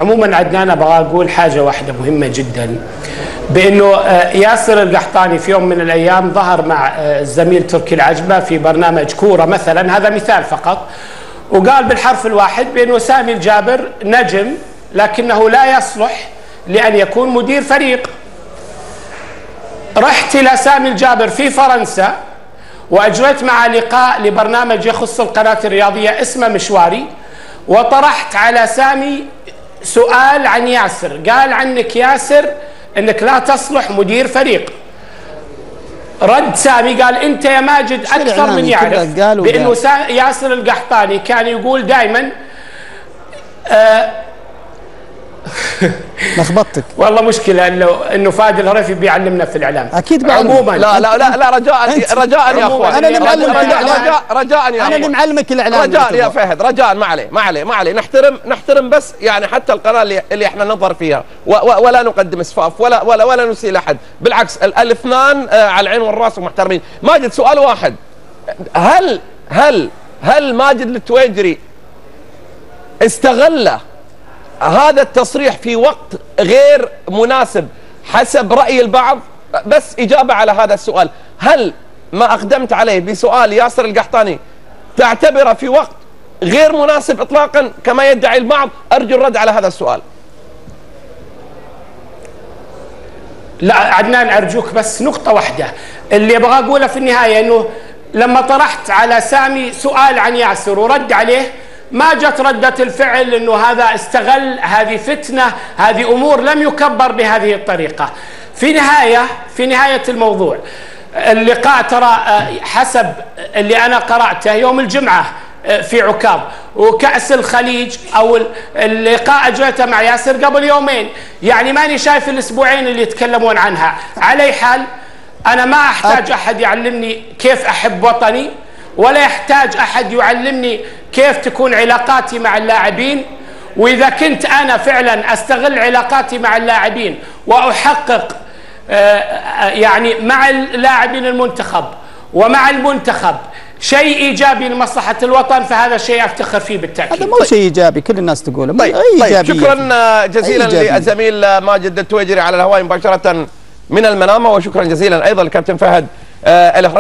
عموما عدنان ابغى اقول حاجه واحده مهمه جدا، بانه ياسر القحطاني في يوم من الايام ظهر مع الزميل تركي العجمه في برنامج كوره مثلا، هذا مثال فقط، وقال بالحرف الواحد بانه سامي الجابر نجم لكنه لا يصلح لان يكون مدير فريق. رحت الى سامي الجابر في فرنسا واجريت معه لقاء لبرنامج يخص القناه الرياضيه اسمه مشواري، وطرحت على سامي سؤال عن ياسر، قال عنك ياسر انك لا تصلح مدير فريق. رد سامي قال انت يا ماجد اكثر من يعرف بانه ياسر القحطاني كان يقول دائما لخبطتك والله مشكله انه فهد الهريفي بيعلمنا في الاعلام اكيد عموما. لا رجاء يا اخوان، انا اللي معلمك الاعلام، رجاء يا انا اللي معلمك الاعلام، رجاء يا فهد، رجاء ما عليه نحترم بس يعني حتى القناه اللي احنا نظهر فيها ولا نقدم اسفاف ولا نسيء احد، بالعكس الاثنان على العين والراس ومحترمين. ماجد سؤال واحد، هل ماجد التويجري استغل هذا التصريح في وقت غير مناسب حسب رأي البعض؟ بس إجابة على هذا السؤال، هل ما أقدمت عليه بسؤال ياسر القحطاني تعتبره في وقت غير مناسب إطلاقا كما يدعي البعض؟ أرجو الرد على هذا السؤال. لا عدنان أرجوك بس نقطة واحدة اللي أبغى أقوله في النهاية، أنه لما طرحت على سامي سؤال عن ياسر ورد عليه ما جت ردة الفعل انه هذا استغل، هذه فتنة، هذه امور لم يكبر بهذه الطريقة. في نهاية الموضوع اللقاء ترى حسب اللي انا قرأته يوم الجمعة في عكاظ، وكأس الخليج او اللقاء اجريته مع ياسر قبل يومين، يعني ماني شايف الاسبوعين اللي يتكلمون عنها. على اي حال انا ما احتاج احد يعلمني كيف احب وطني، ولا يحتاج أحد يعلمني كيف تكون علاقاتي مع اللاعبين. وإذا كنت أنا فعلا أستغل علاقاتي مع اللاعبين وأحقق يعني مع اللاعبين المنتخب ومع المنتخب شيء إيجابي لمصلحة الوطن، فهذا شيء أفتخر فيه بالتأكيد. هذا مو شيء إيجابي كل الناس تقوله. طيب شكرا جزيلا للزميل ماجد التويجري على الهواء مباشرة من المنامة، وشكرا جزيلا أيضا للكابتن فهد الهريفي.